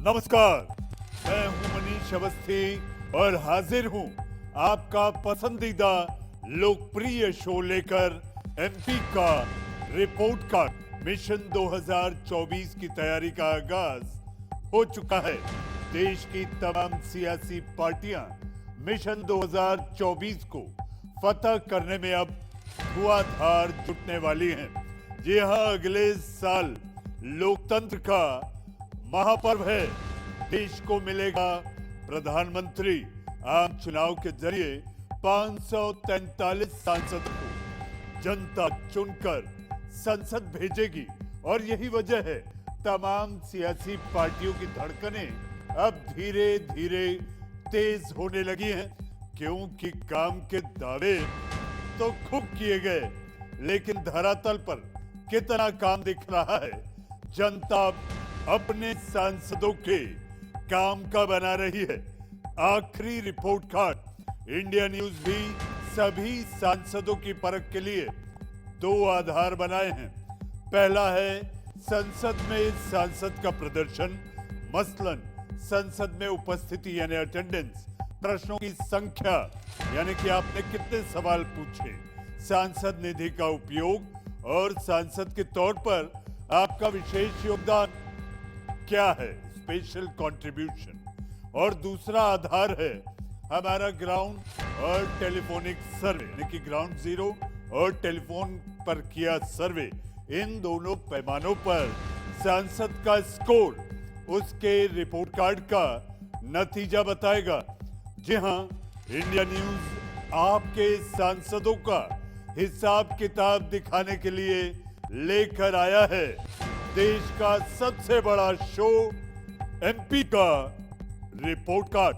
नमस्कार, मैं हूं मनीष अवस्थी और हाजिर हूं आपका पसंदीदा लोकप्रिय शो लेकर एमपी का रिपोर्ट कार्ड। मिशन 2024 की तैयारी का आगाज हो चुका है। देश की तमाम सियासी पार्टियां मिशन 2024 को फतह करने में अब धुआंधार जुटने वाली हैं। जी हां, अगले साल लोकतंत्र का महापर्व है। देश को मिलेगा प्रधानमंत्री। आम चुनाव के जरिए 543 सांसद को जनता चुनकर संसद भेजेगी और यही वजह है तमाम सियासी पार्टियों की धड़कनें अब धीरे धीरे तेज होने लगी हैं, क्योंकि काम के दावे तो खूब किए गए, लेकिन धरातल पर कितना काम दिख रहा है। जनता अपने सांसदों के काम का बना रही है। आखिरी रिपोर्ट कार्ड इंडिया न्यूज भी सभी सांसदों की परख के लिए दो आधार बनाए हैं। पहला है संसद में सांसद का प्रदर्शन, मसलन संसद में उपस्थिति यानी अटेंडेंस, प्रश्नों की संख्या यानी कि आपने कितने सवाल पूछे, सांसद निधि का उपयोग और सांसद के तौर पर आपका विशेष योगदान क्या है, स्पेशल कंट्रीब्यूशन। और दूसरा आधार है हमारा ग्राउंड और टेलीफोनिक सर्वे, यानी कि ग्राउंड जीरो और टेलीफोन पर किया सर्वे। इन दोनों पैमानों पर सांसद का स्कोर उसके रिपोर्ट कार्ड का नतीजा बताएगा। जी हां, इंडिया न्यूज आपके सांसदों का हिसाब किताब दिखाने के लिए लेकर आया है देश का सबसे बड़ा शो, एमपी का रिपोर्ट कार्ड।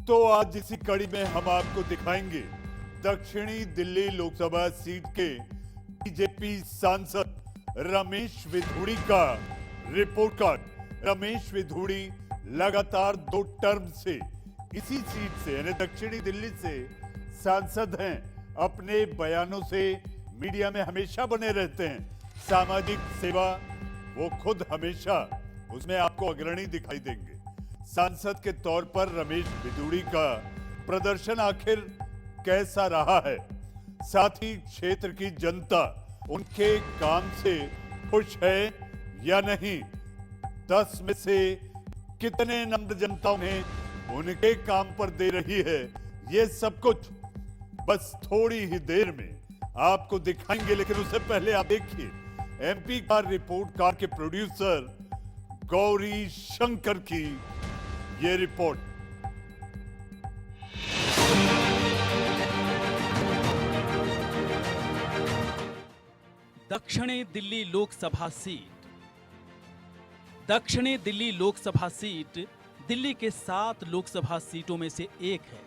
तो आज इसी कड़ी में हम आपको दिखाएंगे दक्षिणी दिल्ली लोकसभा सीट के बीजेपी सांसद रमेश विधुड़ी का रिपोर्ट कार्ड। रमेश विधुड़ी लगातार 2 टर्म से इसी सीट से यानी दक्षिणी दिल्ली से सांसद हैं। अपने बयानों से मीडिया में हमेशा बने रहते हैं। सामाजिक सेवा वो खुद हमेशा उसमें आपको अग्रणी दिखाई देंगे। सांसद के तौर पर रमेश विधुड़ी का प्रदर्शन आखिर कैसा रहा है, साथ ही क्षेत्र की जनता उनके काम से खुश है या नहीं, 10 में से कितने नंबर जनता उन्हें उनके काम पर दे रही है, ये सब कुछ बस थोड़ी ही देर में आपको दिखाएंगे। लेकिन उससे पहले आप देखिए एमपी का रिपोर्ट कार्ड के प्रोड्यूसर गौरी शंकर की ये रिपोर्ट। दक्षिणी दिल्ली लोकसभा सीट। दक्षिणी दिल्ली लोकसभा सीट दिल्ली के 7 लोकसभा सीटों में से एक है।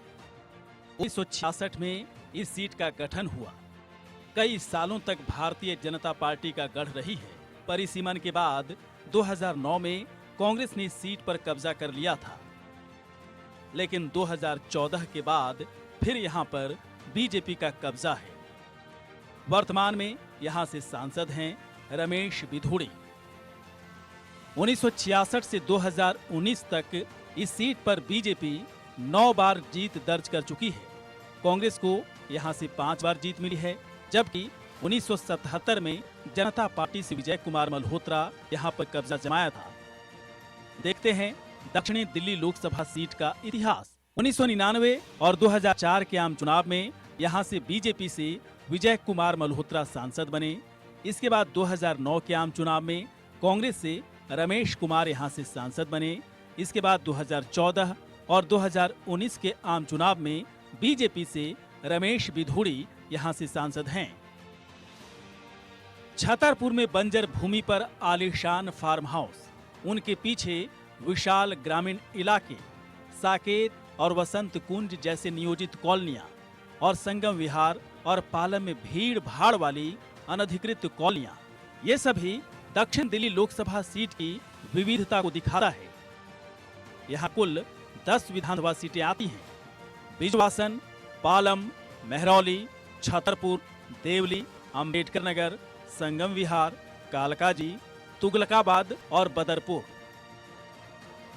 1966 में इस सीट का गठन हुआ। कई सालों तक भारतीय जनता पार्टी का गढ़ रही है। परिसीमन के बाद 2009 में कांग्रेस ने इस सीट पर कब्जा कर लिया था, लेकिन 2014 के बाद फिर यहां पर बीजेपी का कब्जा है। वर्तमान में यहां से सांसद हैं रमेश विधुड़ी। 1966 से 2019 तक इस सीट पर बीजेपी 9 बार जीत दर्ज कर चुकी है। कांग्रेस को यहां से 5 बार जीत मिली है, जबकि 1977 में जनता पार्टी से विजय कुमार मल्होत्रा यहां पर कब्जा जमाया था। देखते हैं दक्षिणी दिल्ली लोकसभा सीट का इतिहास। 1999 और 2004 के आम चुनाव में यहां से बीजेपी से विजय कुमार मल्होत्रा सांसद बने। इसके बाद 2009 के आम चुनाव में कांग्रेस से रमेश कुमार यहां से सांसद बने। इसके बाद 2014 और 2019 के आम चुनाव में बीजेपी से रमेश विधुड़ी यहां से सांसद हैं। छतरपुर में बंजर भूमि पर आलीशान फार्म हाउस, उनके पीछे विशाल ग्रामीण इलाके, साकेत और वसंत कुंज जैसे नियोजित कॉलोनियां और संगम विहार और पालम में भीड़ भाड़ वाली अनधिकृत कॉलोनियां, ये सभी दक्षिण दिल्ली लोकसभा सीट की विविधता को दिखाता है। यहाँ कुल 10 विधानसभा सीटें आती हैं। बिजवासन, पालम, महरौली, छतरपुर, देवली, अंबेडकर नगर, संगम विहार, कालकाजी, तुगलकाबाद और बदरपुर।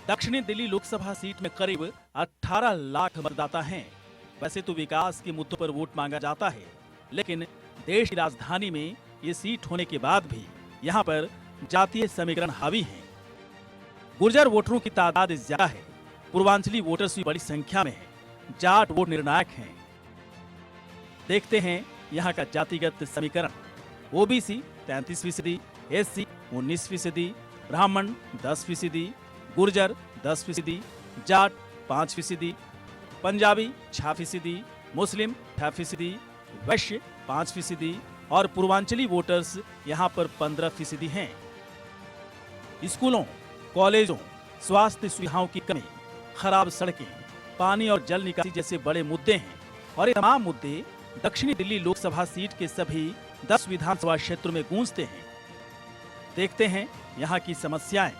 दक्षिणी दिल्ली लोकसभा सीट में करीब 18 लाख मतदाता हैं। वैसे तो विकास के मुद्दों पर वोट मांगा जाता है, लेकिन देश की राजधानी में ये सीट होने के बाद भी यहाँ पर जातीय समीकरण हावी हैं। गुर्जर वोटरों की तादाद ज्यादा है, पूर्वांचली वोटर्स भी बड़ी संख्या में हैं, जाट वोट निर्णायक हैं। देखते हैं यहाँ का जातिगत समीकरण। ओबीसी 33%, एससी 19%, ब्राह्मण 10%, गुर्जर 10%, जाट 5%, पंजाबी 6%, मुस्लिम 6%, वैश्य 5% और पूर्वांचली वोटर्स यहाँ पर 15% हैं। स्कूलों, कॉलेजों, स्वास्थ्य सुविधाओं की कमी, खराब सड़कें, पानी और जल निकासी जैसे बड़े मुद्दे हैं और ये तमाम मुद्दे दक्षिणी दिल्ली लोकसभा सीट के सभी 10 विधानसभा क्षेत्रों में गूंजते हैं। देखते हैं यहाँ की समस्याएं।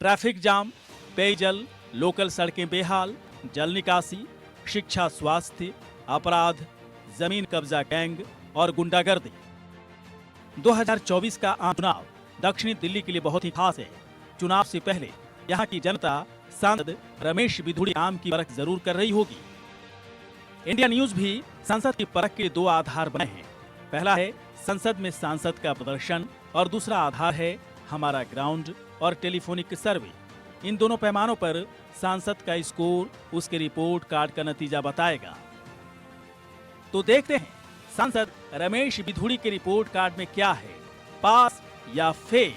ट्रैफिक जाम, पेयजल, लोकल सड़कें बेहाल, जल निकासी, शिक्षा, स्वास्थ्य, अपराध, जमीन कब्जा गैंग और गुंडागर्दी। 2024 का आम चुनाव दक्षिणी दिल्ली के लिए बहुत ही खास है। चुनाव से पहले यहाँ की जनता सांसद रमेश बिधूड़ी नाम की परख जरूर कर रही होगी। इंडिया न्यूज भी संसद की परख के 2 आधार बनाए हैं। पहला है संसद में सांसद का प्रदर्शन और दूसरा आधार है हमारा ग्राउंड और टेलीफोनिक सर्वे। इन दोनों पैमानों पर सांसद का स्कोर उसके रिपोर्ट कार्ड का नतीजा बताएगा। तो देखते हैं सांसद रमेश बिधूड़ी के रिपोर्ट कार्ड में क्या है, पास या फेल।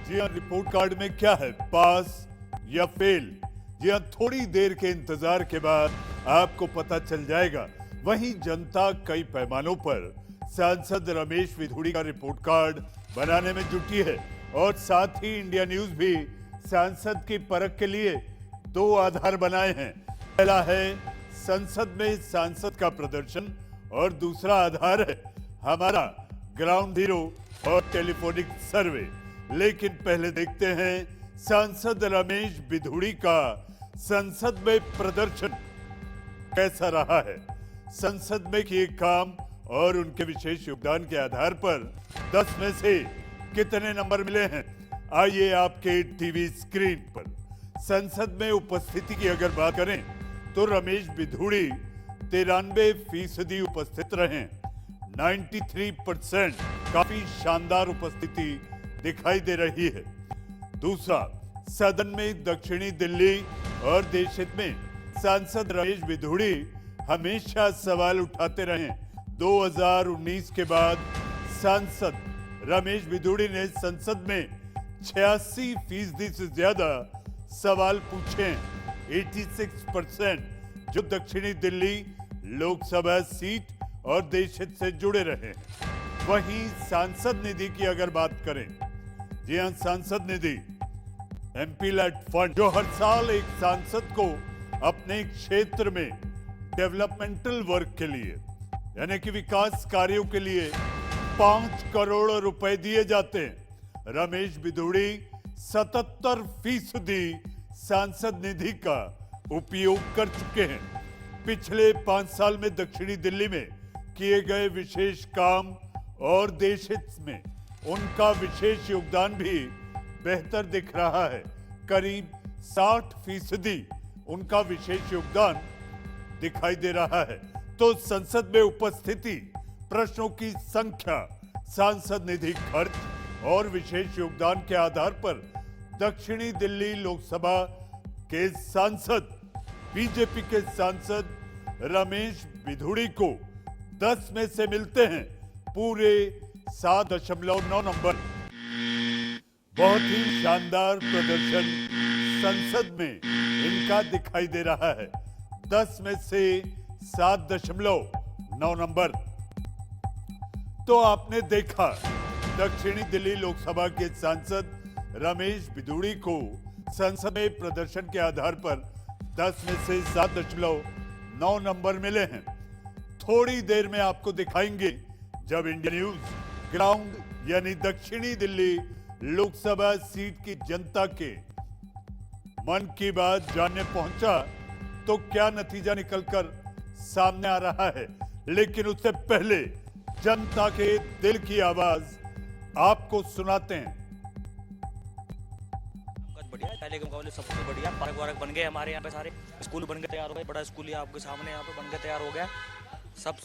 जी हाँ, रिपोर्ट कार्ड में क्या है, पास या फेल? जी हाँ, थोड़ी देर के इंतजार के बाद आपको पता चल जाएगा। वहीं जनता कई पैमानों पर सांसद रमेश बिधूड़ी का रिपोर्ट कार्ड बनाने में जुटी है और साथ ही इंडिया न्यूज भी सांसद की परख के लिए 2 आधार बनाए हैं। पहला है संसद में सांसद का प्रदर्शन और दूसरा आधार है हमारा ग्राउंड जीरो और टेलीफोनिक सर्वे। लेकिन पहले देखते हैं सांसद रमेश बिधूड़ी का संसद में प्रदर्शन कैसा रहा है। संसद में किए काम और उनके विशेष योगदान के आधार पर 10 में से कितने नंबर मिले हैं, आइए आपके टीवी स्क्रीन पर। संसद में उपस्थिति की अगर बात करें तो रमेश बिधूड़ी 93% उपस्थित रहे, 93%, काफी शानदार उपस्थिति दिखाई दे रही है। दूसरा, सदन में दक्षिणी दिल्ली और देश हित में सांसद रमेश बिधूड़ी हमेशा सवाल उठाते रहे। 2019 के बाद सांसद रमेश बिधूड़ी ने संसद में 86% से ज्यादा सवाल पूछे, 86%, जो दक्षिणी दिल्ली लोकसभा सीट और देश हित से जुड़े रहे। वहीं सांसद निधि की अगर बात करें, जी हाँ, सांसद निधि एमपी लैट फंड, जो हर साल एक सांसद को अपने क्षेत्र में डेवलपमेंटल वर्क के लिए यानी कि विकास कार्यों के लिए 5 करोड़ रुपए दिए जाते हैं। रमेश बिधूड़ी 77% सांसद निधि का उपयोग कर चुके हैं। पिछले 5 साल में दक्षिणी दिल्ली में किए गए विशेष काम और देश हित में उनका विशेष योगदान भी बेहतर दिख रहा है। करीब 60% उनका विशेष योगदान दिखाई दे रहा है। तो संसद में उपस्थिति, प्रश्नों की संख्या, सांसद निधि खर्च और विशेष योगदान के आधार पर दक्षिणी दिल्ली लोकसभा के सांसद, बीजेपी के सांसद रमेश बिधूड़ी को 10 में से मिलते हैं पूरे 7.9 नंबर। बहुत ही शानदार प्रदर्शन संसद में इनका दिखाई दे रहा है। 10 में से 7.9 नंबर। तो आपने देखा दक्षिणी दिल्ली लोकसभा के सांसद रमेश बिधूड़ी को संसद में प्रदर्शन के आधार पर 10 में से 7.9 नंबर मिले हैं। थोड़ी देर में आपको दिखाएंगे जब इंडिया न्यूज ग्राउंड यानी दक्षिणी दिल्ली लोकसभा सीट की जनता के मन की बात जानने पहुंचा तो क्या नतीजा निकलकर सामने आ रहा है, लेकिन उससे पहले जनता के दिल की आवाज आपको सुनाते हैं। बढ़िया है, पहले के मुकाबले सब कुछ बढ़िया। पार्क वार्क बन गए हमारे यहाँ पे, सारे स्कूल बन के तैयार हो गए। बड़ा स्कूल ही आपके सामने यहाँ पे बन के तैयार हो गया। सब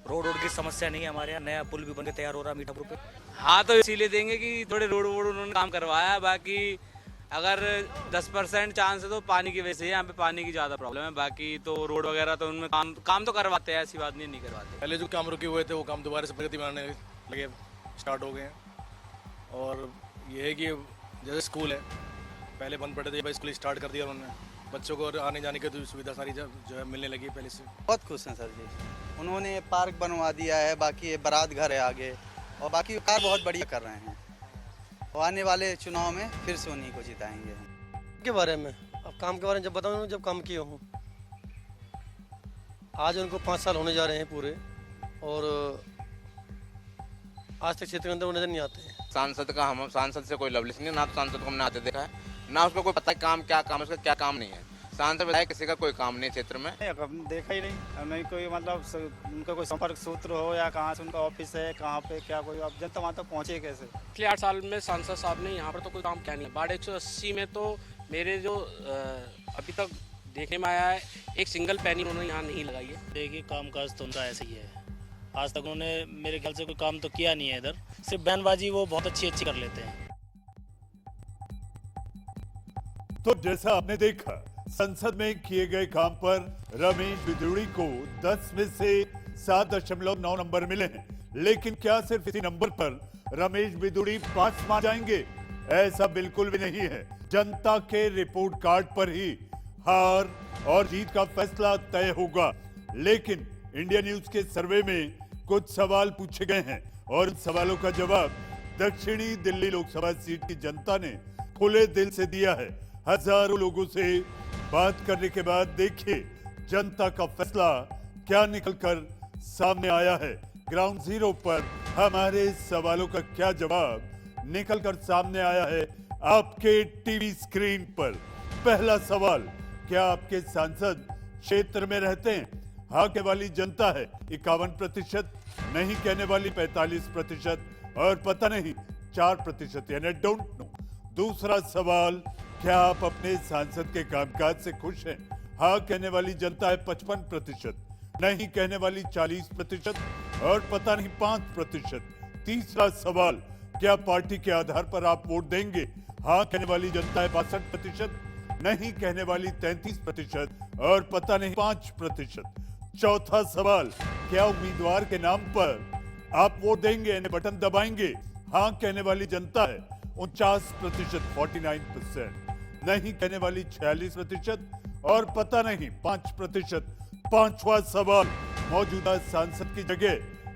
रोड की समस्या नहीं है हमारे यहाँ। नया पुल भी बन के तैयार हो रहा है मीठापुर पे। हाँ, तो इसीलिए देंगे कि थोड़े रोड वोड उन्होंने काम करवाया है। बाकी अगर 10% चांस है तो पानी की वजह से, यहाँ पे पानी की ज़्यादा प्रॉब्लम है। बाकी तो रोड वगैरह तो उनमें काम तो करवाते हैं, ऐसी बात नहीं करवाते। पहले जो काम रुके हुए थे वो काम दोबारा से प्रगति बनाने लगे, स्टार्ट हो गए हैं। और ये है कि जैसे स्कूल है, पहले बंद पड़े थे, भाई स्कूल स्टार्ट कर दिया उन्होंने। बच्चों को आने जाने की तो सुविधा सारी जो है मिलने लगी पहले से। बहुत खुश हैं सर जी, उन्होंने पार्क बनवा दिया है। बाकी ये बारात घर है आगे, और बाकी कार्य बहुत बढ़िया कर रहे हैं। और आने वाले चुनाव में फिर से उन्हीं को जिताएंगे। के बारे में, अब काम के बारे में जब बताऊँ, जब काम किया हूँ। आज उनको 5 साल होने जा रहे हैं पूरे, और आज तक क्षेत्र के अंदर वो नजर नहीं आते हैं। सांसद से कोई लवलिस नहीं, ना तो सांसद को हमने आते देखा है, ना उसको कोई पता है काम क्या काम है, उसका क्या काम नहीं है। सांसद विधायक किसी का कोई काम नहीं क्षेत्र में। हमने देखा ही नहीं कोई, मतलब उनका कोई संपर्क सूत्र हो या कहाँ से उनका ऑफिस है, कहाँ पे क्या, कोई अब जनता वहाँ तक पहुँचे कैसे। पिछले 8 साल में सांसद साहब ने यहाँ पर तो कोई काम किया नहीं। बाढ़ 180 में तो मेरे जो अभी तक देखने में आया है, एक सिंगल पैनी उन्होंने यहाँ नहीं लगाई है। देखिए, काम काज तो उनका ऐसे ही है। आज तक उन्होंने मेरे ख्याल से कोई काम तो किया नहीं है इधर। सिर्फ बयानबाजी वो बहुत अच्छी कर लेते हैं। तो जैसा आपने देखा, संसद में किए गए काम पर रमेश बिदूड़ी को 10 में से 7.9 नंबर मिले हैं। लेकिन क्या सिर्फ इसी नंबर पर रमेश बिदूड़ी 5 मान जाएंगे? ऐसा बिल्कुल भी नहीं है। जनता के रिपोर्ट कार्ड पर ही हार और जीत का फैसला तय होगा। लेकिन इंडिया न्यूज के सर्वे में कुछ सवाल पूछे गए हैं, और इन सवालों का जवाब दक्षिणी दिल्ली लोकसभा सीट की जनता ने खुले दिल से दिया है। हजारों लोगों से बात करने के बाद देखिए जनता का फैसला क्या निकलकर सामने आया है। ग्राउंड जीरो पर हमारे सवालों का क्या जवाब निकलकर सामने आया है आपके टीवी स्क्रीन पर। पहला सवाल, क्या आपके सांसद क्षेत्र में रहते हैं? हाँ कहने वाली जनता है 51%, नहीं कहने वाली 45% और पता नहीं 4%, यानी डोंट नो। दूसरा सवाल, क्या आप अपने सांसद के कामकाज से खुश हैं? हाँ कहने वाली जनता है 55%, नहीं कहने वाली 40% और पता नहीं 5%। तीसरा सवाल, क्या पार्टी के आधार पर आप वोट देंगे? हाँ कहने वाली जनता है 62%, नहीं कहने वाली 33% और पता नहीं 5%। चौथा सवाल, क्या उम्मीदवार के नाम पर आप वोट देंगे, यानी बटन दबाएंगे? हाँ कहने वाली जनता है 49%, 49%, नहीं कहने वाली 46% और पता नहीं 5%। पांचवा सवाल, मौजूदा सांसद की जगह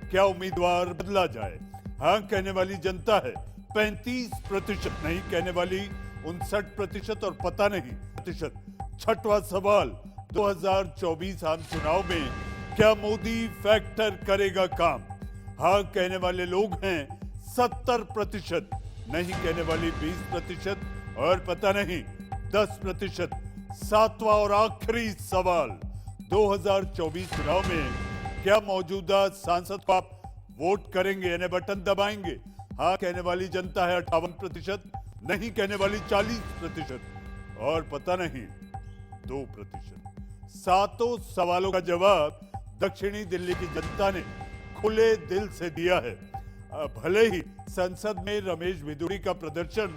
क्या उम्मीदवार बदला जाए? हाँ कहने वाली जनता है 35%, नहीं कहने वाली 59% और पता नहीं प्रतिशत। छठवां सवाल, 2024 आम चुनाव में क्या मोदी फैक्टर करेगा काम? हाँ कहने वाले लोग हैं 70%, नहीं कहने वाली 20% और पता नहीं 10%। सातवां और आखिरी सवाल, 2024 चुनाव में क्या मौजूदा सांसद को आप वोट करेंगे, यानी बटन दबाएंगे? हाँ कहने वाली जनता है 58%, नहीं कहने वाली 40% और पता नहीं 2%। सातों सवालों का जवाब दक्षिणी दिल्ली की जनता ने खुले दिल से दिया है। भले ही संसद में रमेश बिदूड़ी का प्रदर्शन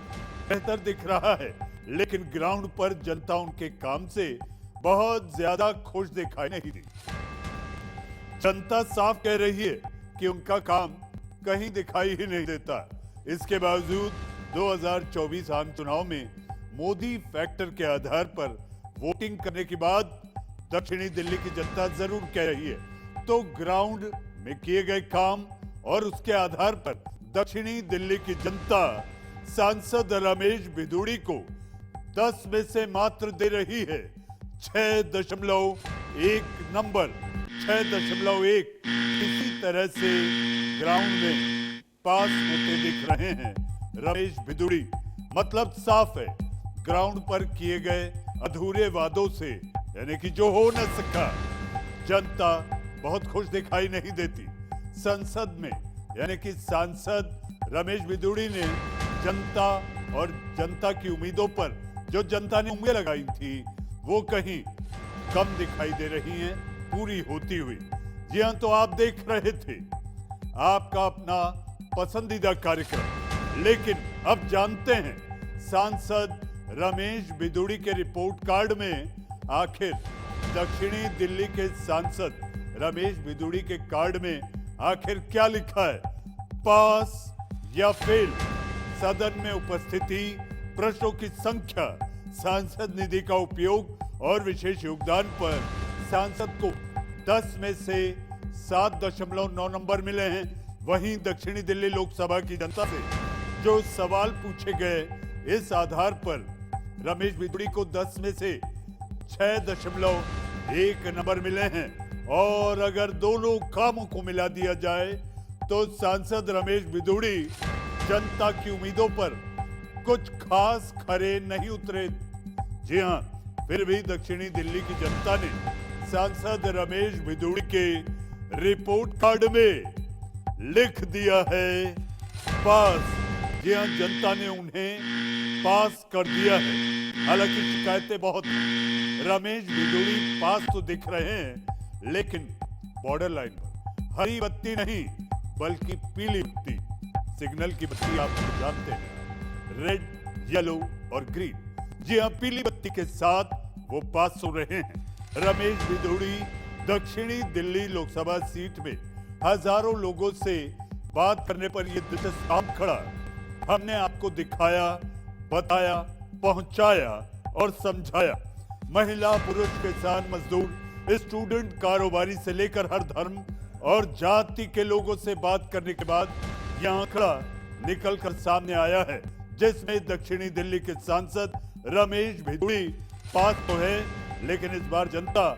बेहतर दिख रहा है, लेकिन ग्राउंड पर जनता उनके काम से बहुत ज्यादा खुश दिखाई नहीं दी। जनता साफ कह रही है कि उनका काम कहीं दिखाई ही नहीं देता। इसके बावजूद 2024 आम चुनाव में मोदी फैक्टर के आधार पर वोटिंग करने के बाद दक्षिणी दिल्ली की जनता जरूर कह रही है। तो ग्राउंड में किए गए काम और उसके आधार पर दक्षिणी दिल्ली की जनता सांसद रमेश बिदूड़ी को 10 में से मात्र दे रही है 6.1 नंबर, 6.1। इसी तरह से ग्राउंड में पास होते दिख रहे हैं रमेश बिदूड़ी। मतलब साफ है, ग्राउंड पर किए गए अधूरे वादों से, यानी कि जो हो न सका, जनता बहुत खुश दिखाई नहीं देती। संसद में यानी कि सांसद रमेश बिदुड़ी ने जनता और जनता की उम्मीदों पर जो जनता ने उम्मीदें लगाई थी वो कहीं कम दिखाई दे रही हैं पूरी होती हुई। जी हां, तो आप देख रहे थे आपका अपना पसंदीदा कार्यक्रम, लेकिन अब जानते हैं सांसद रमेश बिदुड़ी के रिपोर्ट कार्ड में आखिर दक्षिणी दिल्ली के सांसद रमेश बिदुड़ी के कार्ड में आखिर क्या लिखा है। पास या फेल, सदन में उपस्थिति, प्रश्नों की संख्या, सांसद निधि का उपयोग और विशेष योगदान पर सांसद को 10 में से 7.9 नंबर मिले हैं। वहीं दक्षिणी दिल्ली लोकसभा की जनता से जो सवाल पूछे गए, इस आधार पर रमेश बिदुड़ी को 10 में से 6.1 नंबर मिले हैं। और अगर दोनों कामों को मिला दिया जाए तो सांसद रमेश बिदुड़ी जनता की उम्मीदों पर कुछ खास खरे नहीं उतरे। जी हां, फिर भी दक्षिणी दिल्ली की जनता ने सांसद रमेश बिदुड़ी के रिपोर्ट कार्ड में लिख दिया है पास। जी हां, जनता ने उन्हें पास कर दिया है। हालांकि शिकायतें बहुत हैं। रमेश बिदुड़ी पास तो दिख रहे हैं, लेकिन बॉर्डर लाइन पर हरी बत्ती नहीं बल्कि पीली बत्ती, सिग्नल की बत्ती आप जानते हैं, रेड, येलो और ग्रीन। जी हां, पीली बत्ती के साथ वो पास हो रहे हैं। रमेश बिदुड़ी दक्षिणी दिल्ली लोकसभा सीट में हजारों लोगों से बात करने पर यह दिलचस्प काम खड़ा। हमने आपको दिखाया, बताया, पहुंचाया और समझाया। महिला, पुरुष, किसान, मजदूर, स्टूडेंट, कारोबारी से लेकर हर धर्म और जाति के लोगों से बात करने के बाद यह आंकड़ा निकल कर सामने आया है, जिसमें दक्षिणी दिल्ली के सांसद रमेश बिदुड़ी पास तो है, लेकिन इस बार जनता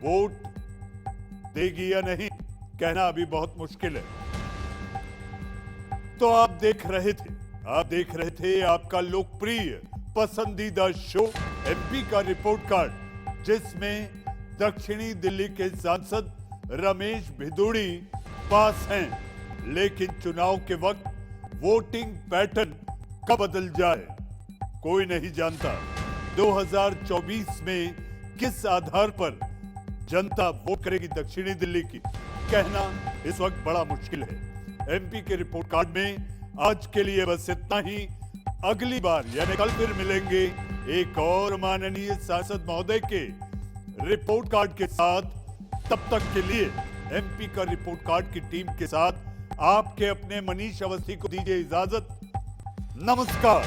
वोट देगी या नहीं, कहना अभी बहुत मुश्किल है। तो आप देख रहे थे आपका लोकप्रिय पसंदीदा शो एमपी का रिपोर्ट कार्ड, जिसमें दक्षिणी दिल्ली के सांसद रमेश बिदुड़ी पास हैं। लेकिन चुनाव के वक्त वोटिंग पैटर्न कब बदल जाए कोई नहीं जानता। 2024 में किस आधार पर जनता वोट करेगी दक्षिणी दिल्ली की, कहना इस वक्त बड़ा मुश्किल है। एमपी के रिपोर्ट कार्ड में आज के लिए बस इतना ही। अगली बार यानी कल फिर मिलेंगे एक और माननीय सांसद महोदय के रिपोर्ट कार्ड के साथ। तब तक के लिए एमपी का रिपोर्ट कार्ड की टीम के साथ आपके अपने मनीष अवस्थी को दीजिए इजाजत। नमस्कार।